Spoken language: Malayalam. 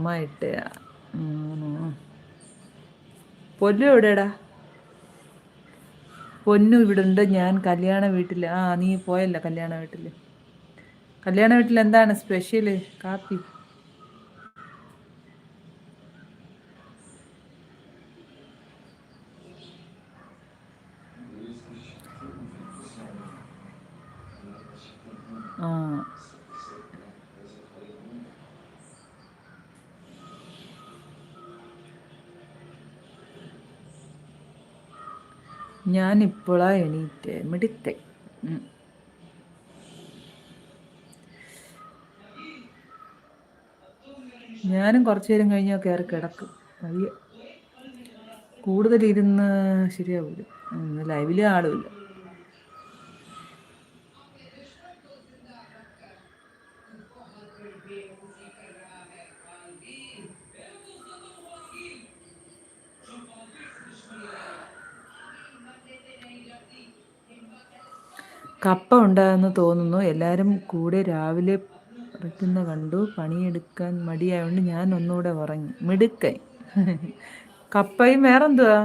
അമ്മ ഇട്ട്. പൊന്നു എവിടെടാ? പൊന്നു ഇവിടെ ഉണ്ട്. ഞാൻ കല്യാണ വീട്ടിൽ. നീ പോയല്ലോ കല്യാണ വീട്ടിൽ. കല്യാണ വീട്ടിൽ എന്താണ് സ്പെഷ്യല് കാപ്പി? ആ ഞാനിപ്പോഴാ എണീറ്റ് മിടുത്തെ. ഞാനും കുറച്ചു നേരം കഴിഞ്ഞാൽ കയറി കിടക്കും. വയ്യ, കൂടുതലിരുന്ന് ശരിയാവില്ല. ലൈവിലെ ആളുമില്ല. കപ്പ ഉണ്ടായെന്ന് തോന്നുന്നു. എല്ലാവരും കൂടെ രാവിലെ പറിക്കുന്ന കണ്ടു. പണിയെടുക്കാൻ മടിയായതുകൊണ്ട് ഞാൻ ഒന്നുകൂടെ ഉറങ്ങി. മിടുക്കൻ. കപ്പയും വേറെന്തുവാ?